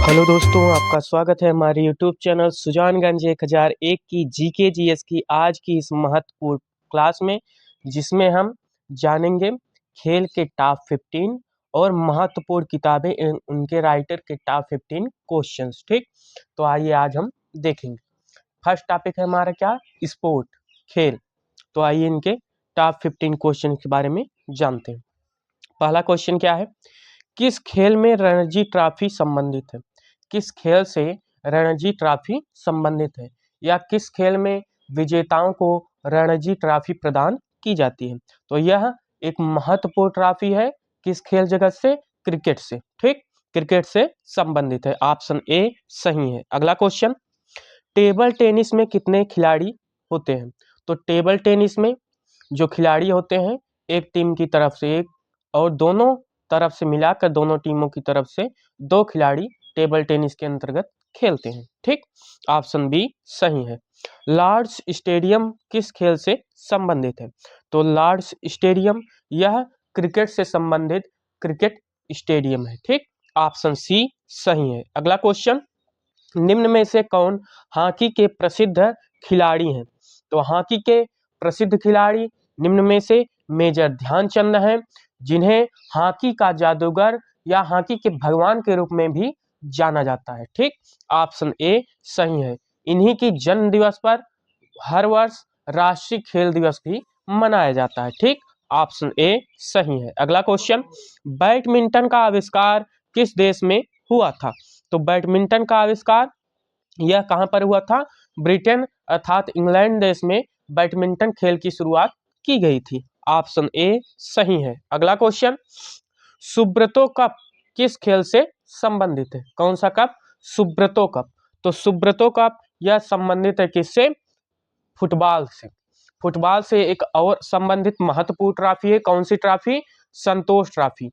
Hello दोस्तों, आपका स्वागत है हमारे यूट्यूब चैनल सुजानगंज 1001 की जीके जीएस की आज की इस महत्वपूर्ण क्लास में, जिसमें हम जानेंगे खेल के टॉप 15 और महत्वपूर्ण किताबें एवं उनके राइटर के टॉप 15 क्वेश्चंस। ठीक, तो आइए आज हम देखेंगे। फर्स्ट टॉपिक है हमारा क्या, स्पोर्ट, खेल। तो आइए इनके टॉप 15 क्वेश्चन के बारे में जानते हैं। पहला क्वेश्चन क्या है, किस खेल में रणजी ट्रॉफी संबंधित है? किस खेल से रणजी ट्रॉफी संबंधित है, या किस खेल में विजेताओं को रणजी ट्रॉफी प्रदान की जाती है? तो यह एक महत्वपूर्ण ट्रॉफी है। किस खेल जगत से? क्रिकेट से। ठीक, क्रिकेट से संबंधित है। ऑप्शन ए सही है। अगला क्वेश्चन, टेबल टेनिस में कितने खिलाड़ी होते हैं? तो टेबल टेनिस में जो खिलाड़ी होते हैं, एक टीम की तरफ से एक और दोनों तरफ से मिलाकर दोनों टीमों की तरफ से 2 खिलाड़ी टेबल टेनिस के अंतर्गत खेलते हैं। ठीक, ऑप्शन बी सही है। लॉर्ड्स स्टेडियम किस खेल से संबंधित है? तो लॉर्ड्स स्टेडियम यह क्रिकेट से संबंधित क्रिकेट स्टेडियम है। ठीक, ऑप्शन सी सही है। अगला क्वेश्चन, निम्न में से कौन हॉकी के प्रसिद्ध खिलाड़ी हैं? तो हॉकी के प्रसिद्ध खिलाड़ी निम्न में से मेजर ध्यानचंद हैं, जिन्हें हॉकी का जादूगर या हॉकी के भगवान के रूप में भी जाना जाता है। ठीक, ऑप्शन ए सही है। इन्हीं की जन्म दिवस पर हर वर्ष राष्ट्रीय खेल दिवस भी मनाया जाता है। ठीक, ऑप्शन ए सही है। अगला क्वेश्चन, बैडमिंटन का आविष्कार किस देश में हुआ था? तो बैडमिंटन का आविष्कार यह कहाँ पर हुआ था? ब्रिटेन अर्थात इंग्लैंड देश में बैडमिंटन खेल की शुरुआत की गई थी। ऑप्शन ए सही है। अगला क्वेश्चन, सुब्रतो कप किस खेल से संबंधित है? कौन सा कप? सुब्रतो कप। तो सुब्रतो कप यह संबंधित है किससे? फुटबॉल से। फुटबॉल से एक और संबंधित महत्वपूर्ण ट्रॉफी है। कौन सी ट्रॉफी? संतोष ट्रॉफी,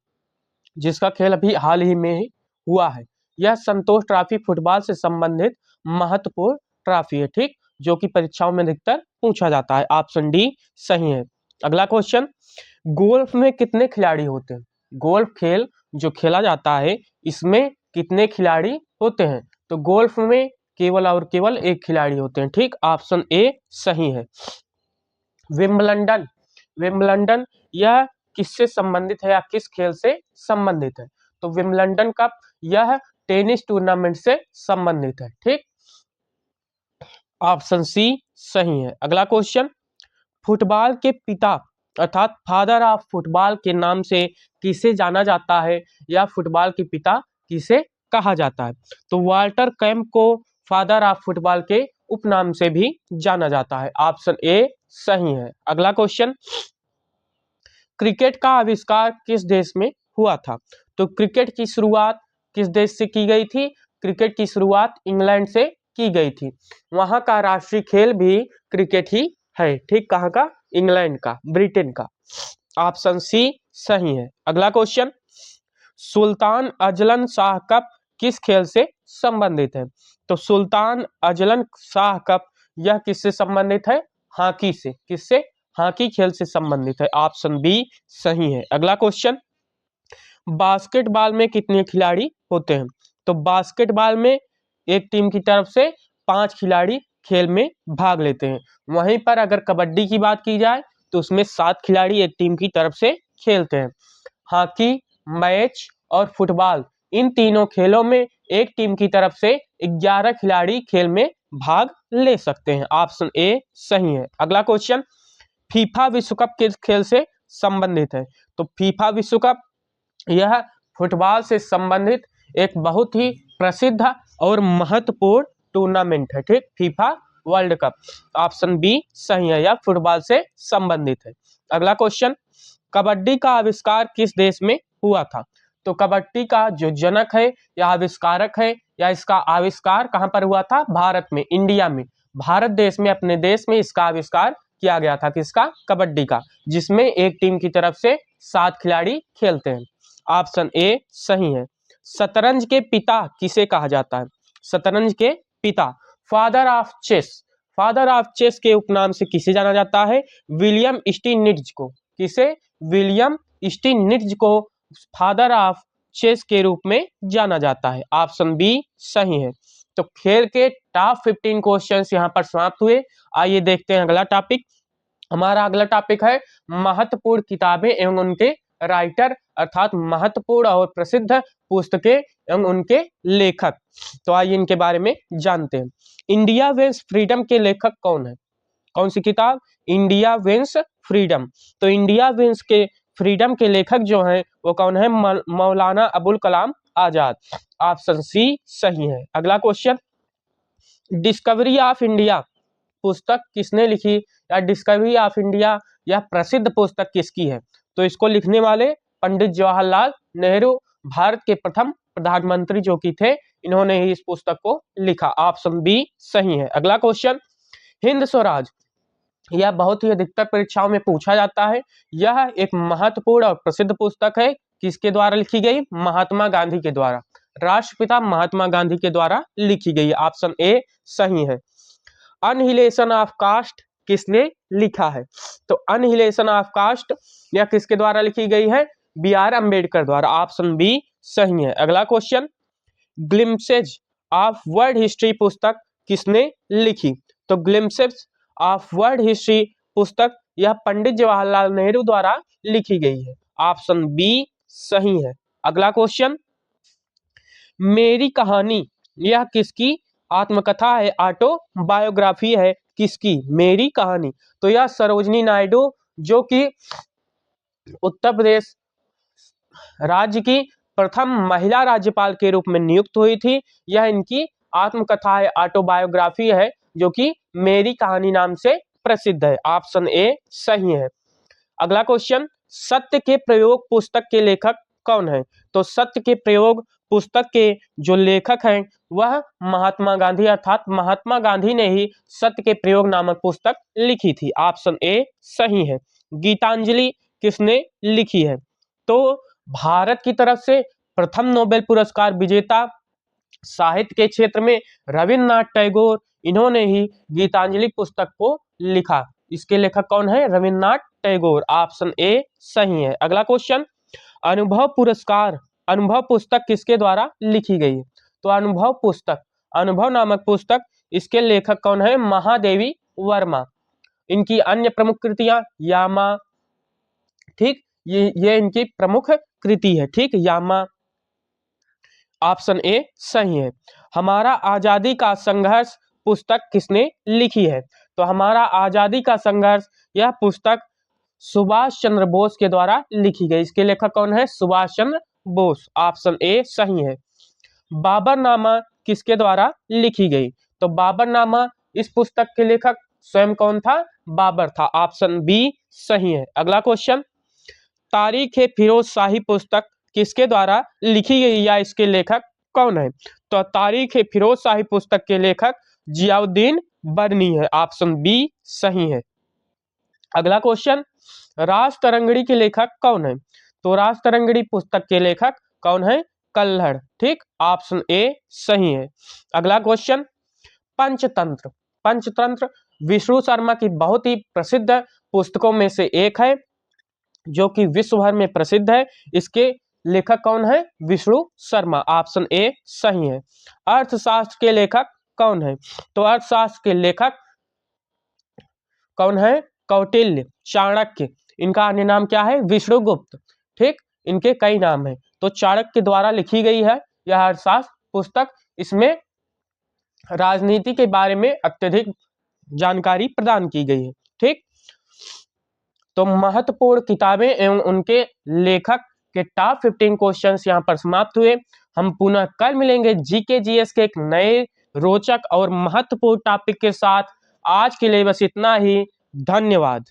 जिसका खेल अभी हाल ही में हुआ है। यह संतोष ट्रॉफी फुटबॉल से संबंधित महत्वपूर्ण ट्रॉफी है। ठीक, जो कि परीक्षाओं में अधिकतर पूछा जाता है। ऑप्शन डी सही है। अगला क्वेश्चन, गोल्फ में कितने खिलाड़ी होते हैं? गोल्फ खेल जो खेला जाता है, इसमें कितने खिलाड़ी होते हैं? तो गोल्फ में केवल और केवल एक खिलाड़ी होते हैं। ठीक, ऑप्शन ए सही है। विम्बलडन, विम्बलडन यह किससे संबंधित है या किस खेल से संबंधित है? तो विम्बलडन कप यह टेनिस टूर्नामेंट से संबंधित है। ठीक, ऑप्शन सी सही है। अगला क्वेश्चन, फुटबॉल के पिता अर्थात फादर ऑफ फुटबॉल के नाम से किसे जाना जाता है, या फुटबॉल के पिता किसे कहा जाता है? तो वाल्टर कैम्प को फादर ऑफ फुटबॉल के उपनाम से भी जाना जाता है। ऑप्शन ए सही है। अगला क्वेश्चन, क्रिकेट का आविष्कार किस देश में हुआ था? तो क्रिकेट की शुरुआत किस देश से की गई थी? क्रिकेट की शुरुआत इंग्लैंड से की गई थी। वहां का राष्ट्रीय खेल भी क्रिकेट ही है। ठीक, कहाँ का? इंग्लैंड का, ब्रिटेन का। ऑप्शन सी सही है। अगला question, Sultan Azlan Shah cup किस खेल से संबंधित है? तो सुल्तान अजलन शाह कप यह किससे संबंधित है? हॉकी से। किससे? हॉकी खेल से संबंधित है। ऑप्शन बी सही है। अगला क्वेश्चन, बास्केटबॉल में कितने खिलाड़ी होते हैं? तो बास्केटबॉल में एक टीम की तरफ से 5 खिलाड़ी खेल में भाग लेते हैं। वहीं पर अगर कबड्डी की बात की जाए तो उसमें 7 खिलाड़ी एक टीम की तरफ से खेलते हैं। हॉकी, मैच और फुटबॉल, इन तीनों खेलों में एक टीम की तरफ से 11 खिलाड़ी खेल में भाग ले सकते हैं। ऑप्शन ए सही है। अगला क्वेश्चन, फीफा विश्व कप किस खेल से संबंधित है? तो फीफा विश्व कप यह फुटबॉल से संबंधित एक बहुत ही प्रसिद्ध और महत्वपूर्ण टूर्नामेंट है। ठीक, FIFA World Cup. Option B सही है, यह फुटबॉल से संबंधित है। अगला क्वेश्चन, कबड्डी का आविष्कार किस देश में हुआ था? तो कबड्डी का जो जनक है या आविष्कारक है, या इसका आविष्कार कहाँ पर हुआ था? भारत में, इंडिया में, भारत देश में, अपने देश में इसका आविष्कार किया गया था। किसका? कबड्डी का, जिसमें एक टीम की तरफ से 7 खिलाड़ी खेलते हैं। ऑप्शन ए सही है। शतरंज के पिता किसे कहा जाता है? शतरंज के पिता, father of chess, father of chess के उपनाम से किसे जाना जाता है? विलियम स्टीनिट्ज को। किसे? विलियम स्टीनिट्ज को फादर ऑफ चेस के रूप में जाना जाता है। ऑप्शन बी सही है। तो खेल के टॉप 15 क्वेश्चंस यहाँ पर समाप्त हुए। आइए देखते हैं अगला टॉपिक। हमारा अगला टॉपिक है महत्वपूर्ण किताबें एवं उनके राइटर, अर्थात महत्वपूर्ण और प्रसिद्ध पुस्तकें एवं उनके लेखक। तो आइए इनके बारे में जानते हैं। इंडिया विंस फ्रीडम के लेखक कौन है? कौन सी किताब? India Wins Freedom. तो इंडिया विंस के फ्रीडम के लेखक जो हैं वो कौन है? मौलाना अबुल कलाम आजाद। ऑप्शन सी सही है। अगला क्वेश्चन, डिस्कवरी ऑफ इंडिया पुस्तक किसने लिखी, या डिस्कवरी ऑफ इंडिया यह प्रसिद्ध पुस्तक किसकी है? तो इसको लिखने वाले पंडित जवाहरलाल नेहरू, भारत के प्रथम प्रधानमंत्री जो कि थे, इन्होंने ही इस पुस्तक को लिखा। ऑप्शन बी सही है। अगला क्वेश्चन, हिंद स्वराज यह बहुत ही अधिकतर परीक्षाओं में पूछा जाता है। यह एक महत्वपूर्ण और प्रसिद्ध पुस्तक है। किसके द्वारा लिखी गई? महात्मा गांधी के द्वारा, राष्ट्रपिता महात्मा गांधी के द्वारा लिखी गई। ऑप्शन ए सही है। अनहिलेशन ऑफ कास्ट किसने लिखा है? तो अनहिलेशन ऑफ कास्ट यह किसके द्वारा लिखी गई है? बी आर अम्बेडकर द्वारा। ऑप्शन बी सही है। अगला question, glimpses of world history पुस्तक किसने लिखी? तो ग्लिम्पसेज ऑफ वर्ल्ड हिस्ट्री पुस्तक यह पंडित जवाहरलाल नेहरू द्वारा लिखी गई है। ऑप्शन बी सही है। अगला क्वेश्चन, मेरी कहानी यह किसकी आत्मकथा है, ऑटोबायोग्राफी है? किसकी? मेरी कहानी। तो यह सरोजनी नायडू जो कि उत्तर प्रदेश राज्य की प्रथम महिला राज्यपाल के रूप में नियुक्त हुई थी, यह इनकी आत्मकथा है, ऑटोबायोग्राफी है, जो कि मेरी कहानी नाम से प्रसिद्ध है। ऑप्शन ए सही है। अगला क्वेश्चन, सत्य के प्रयोग पुस्तक के लेखक कौन है? तो सत्य के प्रयोग पुस्तक के जो लेखक हैं वह महात्मा गांधी, अर्थात महात्मा गांधी ने ही सत्य के प्रयोग नामक पुस्तक लिखी थी। ऑप्शन ए सही है। गीतांजलि किसने लिखी है? तो भारत की तरफ से प्रथम नोबेल पुरस्कार विजेता साहित्य के क्षेत्र में रविन्द्रनाथ टैगोर, इन्होंने ही गीतांजलि पुस्तक को लिखा। इसके लेखक कौन है? रविन्द्रनाथ टैगोर। ऑप्शन ए सही है। अगला क्वेश्चन, अनुभव पुरस्कार, अनुभव पुस्तक किसके द्वारा लिखी गई है? तो अनुभव पुस्तक, अनुभव नामक पुस्तक, इसके लेखक कौन है? महादेवी वर्मा। इनकी अन्य प्रमुख कृतियां यामा, ठीक, ये इनकी प्रमुख कृति है, ठीक, यामा। ऑप्शन ए सही है। हमारा आजादी का संघर्ष पुस्तक किसने लिखी है? तो हमारा आजादी का संघर्ष यह पुस्तक सुभाष चंद्र बोस के द्वारा लिखी गई। इसके लेखक कौन है? सुभाष चंद्र बोस। ऑप्शन ए सही है। बाबरनामा किसके द्वारा लिखी गई? तो बाबरनामा इस पुस्तक के लेखक स्वयं कौन था? बाबर था। ऑप्शन बी सही है। अगला क्वेश्चन, तारीख-ए फिरोज शाही पुस्तक किसके द्वारा लिखी गई या इसके लेखक कौन है? तो तारीख-ए फिरोज शाही पुस्तक के लेखक जियाउद्दीन बरनी है। ऑप्शन बी सही है। अगला क्वेश्चन, राजतरंगिणी के लेखक कौन है? तो राजतरंगिणी पुस्तक के लेखक कौन है? कल्हड़, ठीक, ऑप्शन ए सही है। अगला क्वेश्चन, पंचतंत्र, पंचतंत्र विष्णु शर्मा की बहुत ही प्रसिद्ध पुस्तकों में से एक है, जो कि विश्व भर में प्रसिद्ध है। इसके लेखक कौन है? विष्णु शर्मा। ऑप्शन ए सही है। अर्थशास्त्र के लेखक कौन है? तो अर्थशास्त्र के लेखक कौन है? कौटिल्य, चाणक्य। इनका अन्य नाम क्या है? विष्णुगुप्त, ठीक, इनके कई नाम हैं। तो चाणक्य द्वारा लिखी गई है यह अर्थशास्त्र पुस्तक। इसमें राजनीति के बारे में अत्यधिक जानकारी प्रदान की गई है, ठीक। तो महत्वपूर्ण किताबें एवं उनके लेखक के टॉप 15 क्वेश्चंस यहाँ पर समाप्त हुए। हम पुनः कल मिलेंगे जीके जीएस के एक नए रोचक और महत्वपूर्ण टॉपिक के साथ। आज के लिए बस इतना ही। धन्यवाद।